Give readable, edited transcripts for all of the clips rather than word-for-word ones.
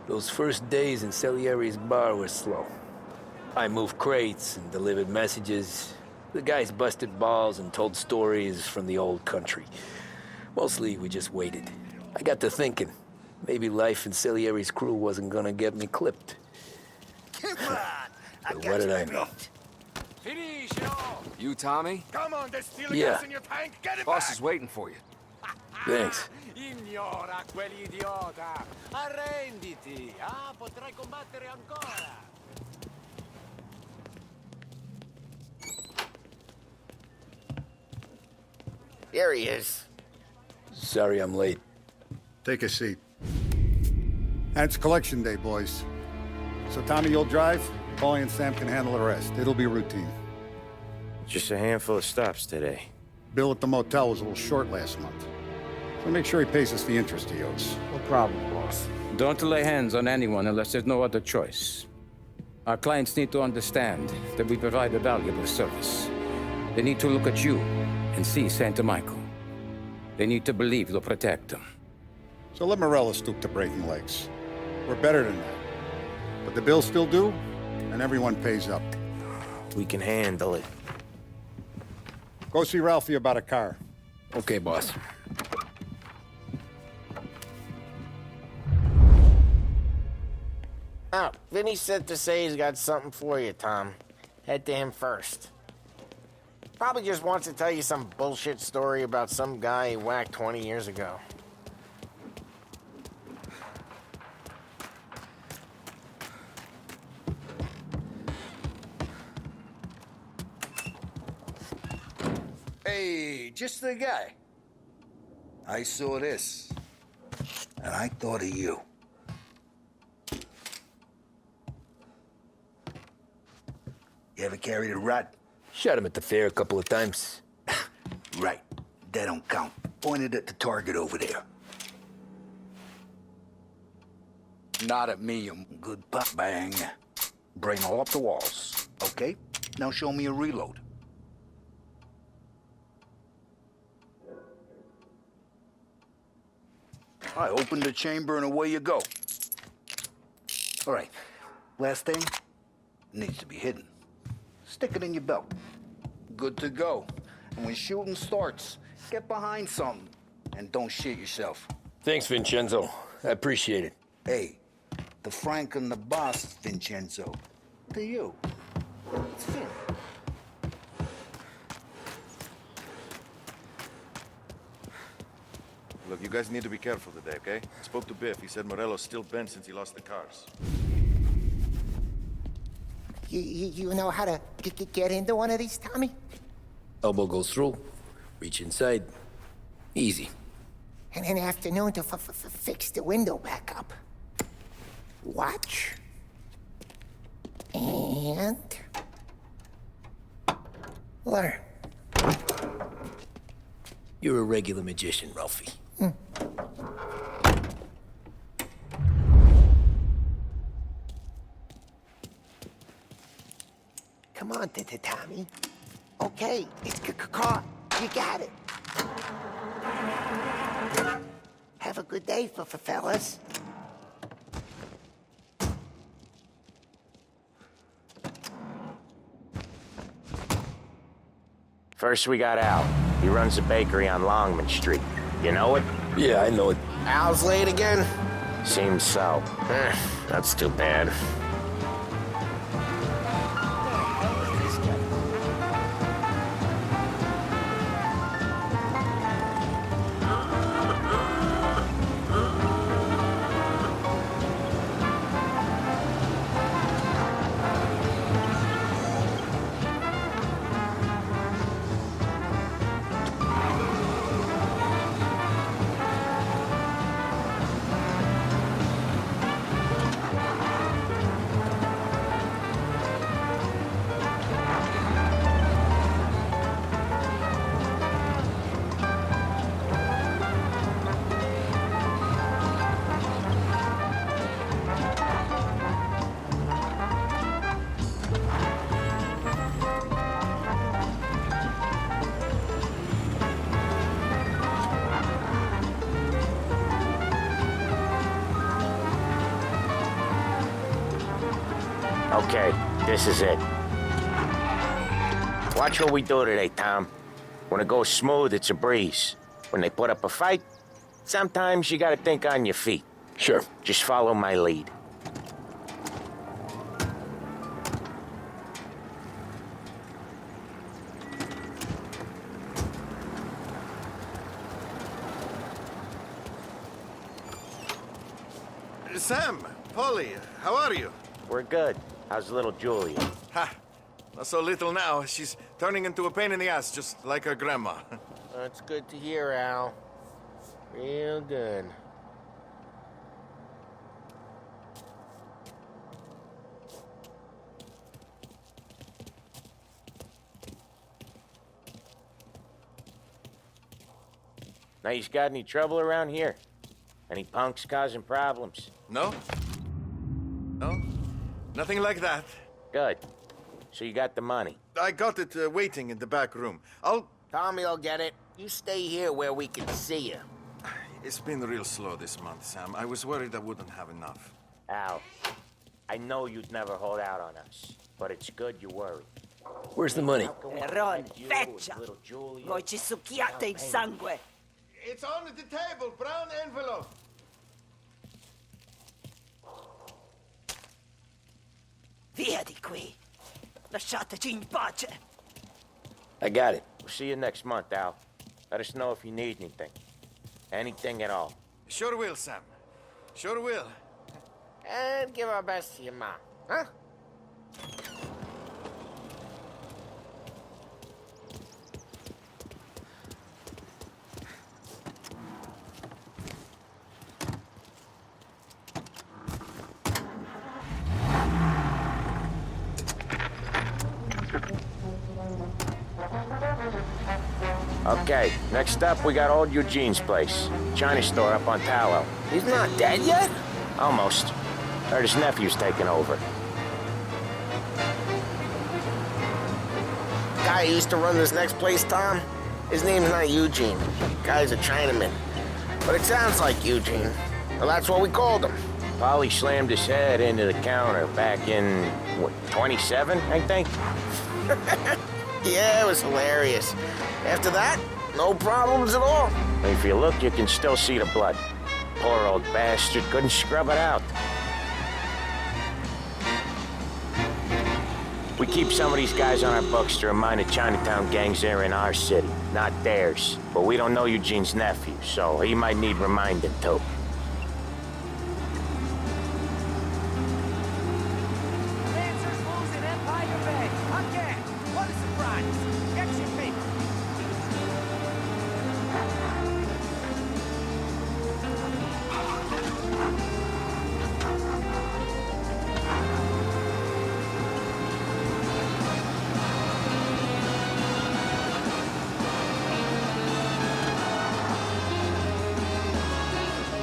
Those first days in Salieri's bar were slow. I moved crates and delivered messages. The guys busted balls and told stories from the old country. Mostly, we just waited. I got to thinking, maybe life in Salieri's crew wasn't gonna get me clipped. Come on! But what did I know? Finish! You, Tommy? Come on, there's still Yeah. gas in your tank. Get it Boss back! is waiting for you. Thanks. Ignora quell'idiota! Arrenditi! Ah, potrai combattere ancora! Here he is. Sorry I'm late. Take a seat. And it's collection day, boys. So Tommy, you'll drive. Paulie and Sam can handle the rest. It'll be routine. Just a handful of stops today. Bill at the motel was a little short last month. So make sure he pays us the interest he owes. No problem, boss. Don't lay hands on anyone unless there's no other choice. Our clients need to understand that we provide a valuable service. They need to look at you and see Santa Michael. They need to believe you'll protect them. So let Morella stoop to breaking legs. We're better than that. But the bill's still due, and everyone pays up. We can handle it. Go see Ralphie about a car. Okay, boss. Oh, Vinny said to say he's got something for you, Tom. Head to him first. Probably just wants to tell you some bullshit story about some guy he whacked 20 years ago. Hey, just the guy. I saw this, and I thought of you. You ever carried a rat? Shot him at the fair a couple of times. Right. That don't count. Pointed at the target over there. Not at me, you good pop bang. Brain all off the walls. Okay? Now show me a reload. I open the chamber and away you go. All right. Last thing needs to be hidden. Stick it in your belt. Good to go. And when shooting starts, get behind something and don't shit yourself. Thanks, Vincenzo. I appreciate it. Hey, the Frank and the boss, Vincenzo. To you. It's Vin. Look, you guys need to be careful today, okay? I spoke to Biff. He said Morello's still bent since he lost the cars. You know how to get into one of these, Tommy? Elbow goes through, reach inside. Easy. And an afternoon to fix the window back up. Watch. And... learn. You're a regular magician, Ralphie. Come on, Tommy. Okay, it's caught. You got it. Have a good day, fellas. First we got Al. He runs a bakery on Longman Street. You know it? Yeah, I know it. Al's late again? Seems so. That's too bad. Okay, this is it. Watch what we do today, Tom. When it goes smooth, it's a breeze. When they put up a fight, sometimes you gotta think on your feet. Sure. Just follow my lead. Sam, Polly, how are you? We're good. How's little Julia? Ha! Not so little now. She's turning into a pain in the ass, just like her grandma. That's good to hear, Al. Real good. Now, you got any trouble around here? Any punks causing problems? No? No? Nothing like that. Good. So you got the money. I got it waiting in the back room. Tommy'll get it. You stay here where we can see you. It's been real slow this month, Sam. I was worried I wouldn't have enough. Al, I know you'd never hold out on us, but it's good you worry. Where's the money? Ron, feccia! Voi ci succhiate il sangue! It's on the table, brown envelope. Via di qui! Lasciateci in pace! I got it. We'll see you next month, Al. Let us know if you need anything. Anything at all. Sure will, Sam. Sure will. And give our best to your mom, huh? Okay, next up we got old Eugene's place. China store up on Tallow. He's not dead yet? Almost. Heard his nephew's taking over. Guy who used to run this next place, Tom? His name's not Eugene. Guy's a Chinaman. But it sounds like Eugene. Well, that's what we called him. Polly slammed his head into the counter back in, what, 27, I think? Yeah, it was hilarious. After that, no problems at all. If you look, you can still see the blood. Poor old bastard couldn't scrub it out. We keep some of these guys on our books to remind the Chinatown gangs they're in our city, not theirs. But we don't know Eugene's nephew, so he might need reminding too. Lancers losing Empire Bay! Again! What a surprise! Get your paper!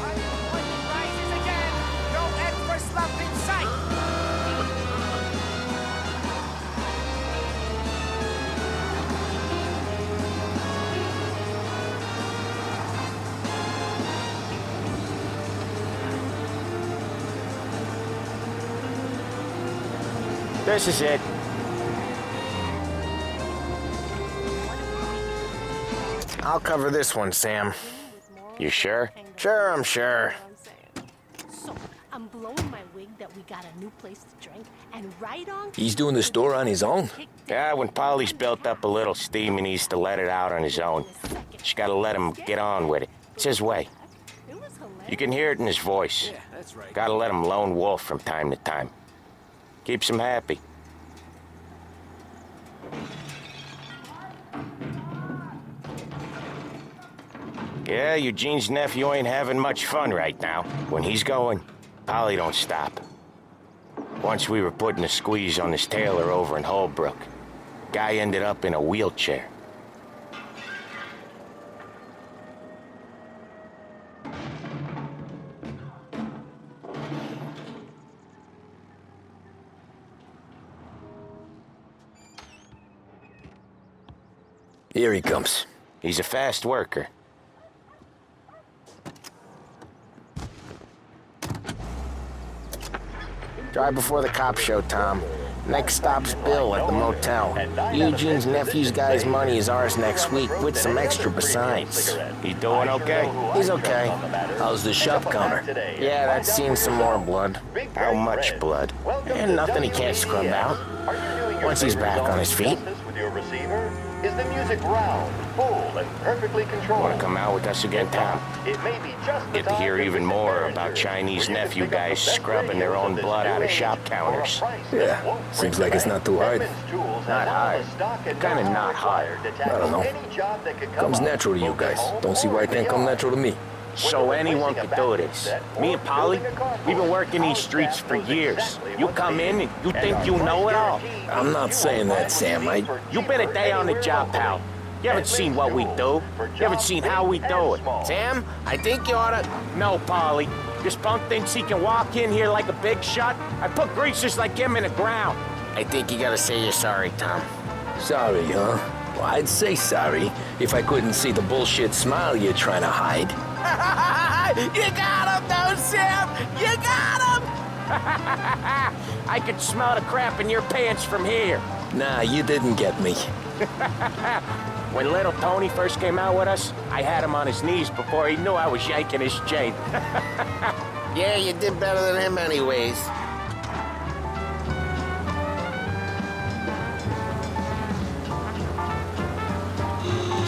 Unemployment rises again! No end for slump in sight! This is it. I'll cover this one, Sam. You sure? Sure, I'm sure. So, I'm blowing my wig that we got a new place to drink, and right on... He's doing the store on his own? Yeah, when Polly's built up a little steam, he needs to let it out on his own. Just gotta let him get on with it. It's his way. You can hear it in his voice. Yeah, that's right. Gotta let him lone wolf from time to time. Keeps him happy. Yeah, Eugene's nephew ain't having much fun right now. When he's going, Polly don't stop. Once we were putting a squeeze on this tailor over in Holbrook. Guy ended up in a wheelchair. Here he comes. He's a fast worker. Drive before the cops show, Tom. Next stop's Bill at the motel. Eugene's nephew's guy's money is ours next week, with some extra besides. He doing okay? He's okay. How's the shop counter? Yeah, that's seen some more blood. How much blood? And nothing he can't scrub out. Once he's back on his feet. With your receiver? Is the music round, full, and perfectly controlled? Want to come out with us again, Tom? It may be just the Get to hear even more about Chinese nephew guys scrubbing their own blood out of shop counters. Yeah, seems like it's not too hard. Not hard. Kinda not hard. I don't know. Comes natural to you guys. Don't see why it can't come natural to me. So anyone could do this. Me and Polly, we've been working these streets for years. You come in and you think you know it all. I'm not saying that, Sam. You've been a day on the job, pal. You haven't seen what we do. You haven't seen how we do it. Sam, I think you oughta... No, Polly. This punk thinks he can walk in here like a big shot. I put greasers like him in the ground. I think you gotta say you're sorry, Tom. Sorry, huh? Well, I'd say sorry if I couldn't see the bullshit smile you're trying to hide. You got him, though, Sam! You got him! I could smell the crap in your pants from here. Nah, you didn't get me. When little Tony first came out with us, I had him on his knees before he knew I was yanking his chain. Yeah, you did better than him anyways.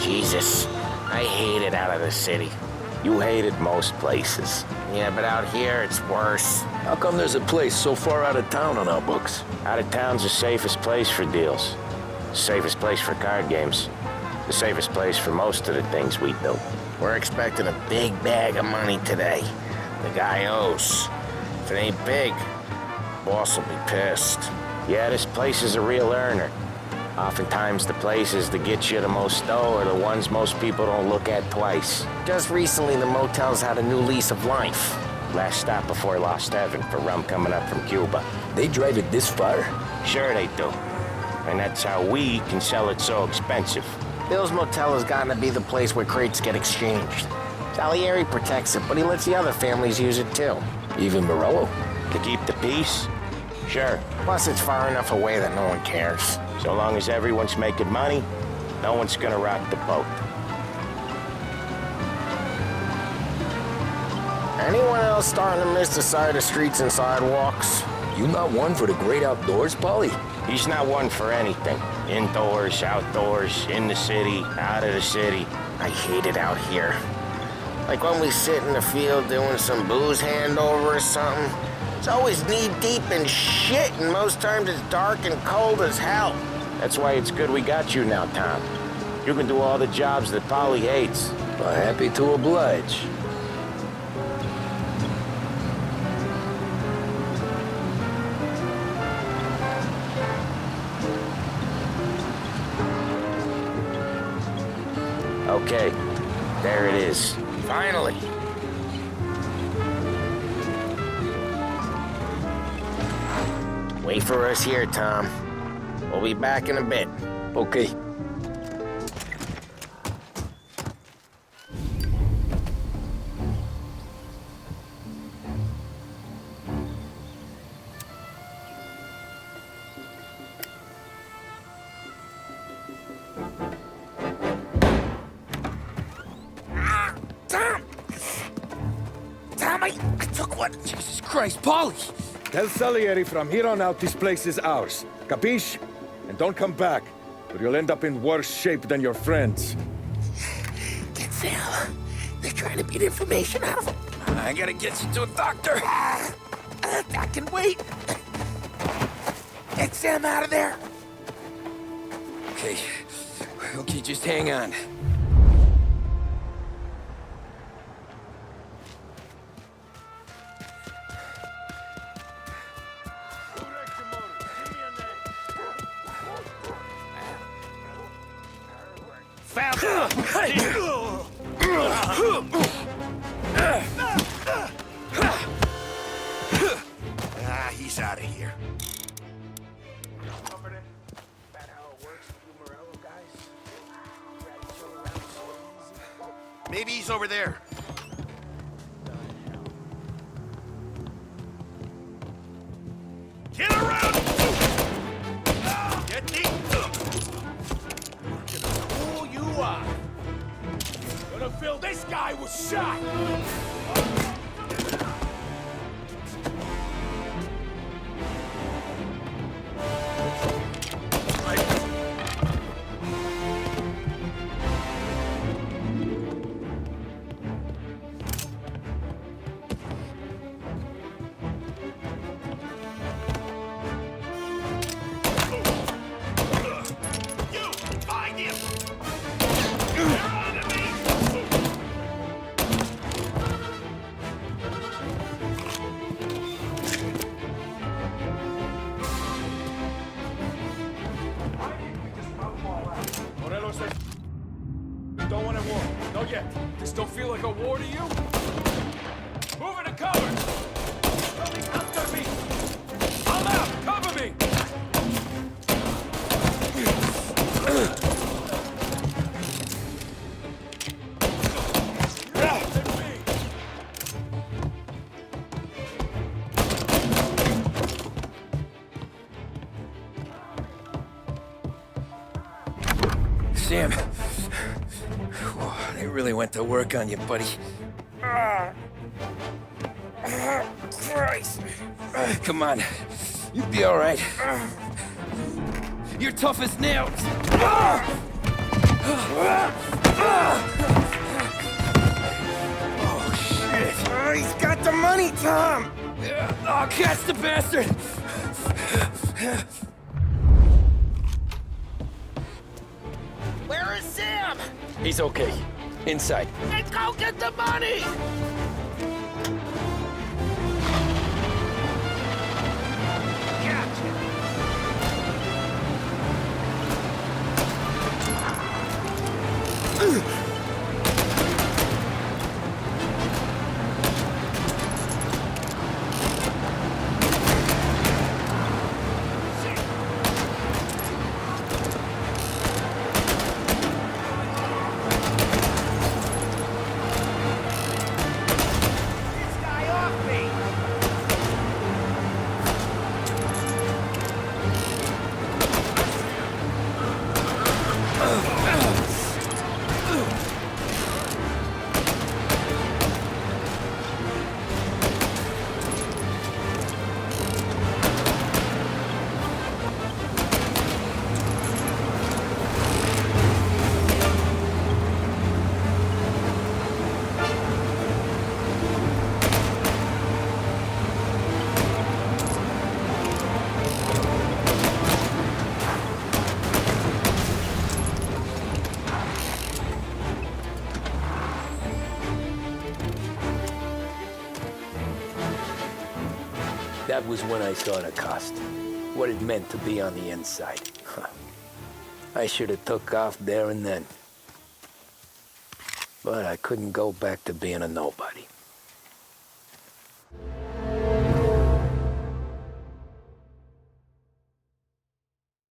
Jesus, I hate it out of the city. You hated most places. Yeah, but out here, it's worse. How come there's a place so far out of town on our books? Out of town's the safest place for deals. The safest place for card games. The safest place for most of the things we do. We're expecting a big bag of money today. The guy owes. If it ain't big, boss will be pissed. Yeah, this place is a real earner. Oftentimes the places that get you the most dough are the ones most people don't look at twice. Just recently, the motel's had a new lease of life. Last stop before Lost Heaven for rum coming up from Cuba. They drive it this far? Sure they do. And that's how we can sell it so expensive. Bill's Motel has gotten to be the place where crates get exchanged. Salieri protects it, but he lets the other families use it too. Even Morello? To keep the peace? Sure. Plus, it's far enough away that no one cares. So long as everyone's making money, no one's gonna rock the boat. Anyone else starting to miss the side of streets and sidewalks? You not one for the great outdoors, Polly? He's not one for anything. Indoors, outdoors, in the city, out of the city. I hate it out here. Like when we sit in the field doing some booze handover or something. It's always knee-deep in shit, and most times it's dark and cold as hell. That's why it's good we got you now, Tom. You can do all the jobs that Polly hates. Well, happy to oblige. Okay, there it is. Finally. Wait for us here, Tom. We'll be back in a bit. Okay. Tom, I took one. Jesus Christ, Polly! Tell Salieri from here on out this place is ours. Capiche? And don't come back, or you'll end up in worse shape than your friends. Get Sam. They're trying to beat information out of him. I gotta get you to a doctor. I can wait. Get Sam out of there. Okay. Okay, just hang on. He's out of here. Maybe he's over there. Phil, this guy was shot! Morello says... Don't want a war. Not yet. This don't feel like a war to you? Moving to cover! Coming after me! I'm out! Cover me! Sam, they really went to work on you, buddy. Christ. Come on. You'll be all right. You're tough as nails. Oh, shit. Oh, he's got the money, Tom! Oh, catch the bastard! Where is Sam? He's okay. Inside. Let's go get the money! That was when I saw the cost. What it meant to be on the inside. Huh. I should have took off there and then. But I couldn't go back to being a nobody.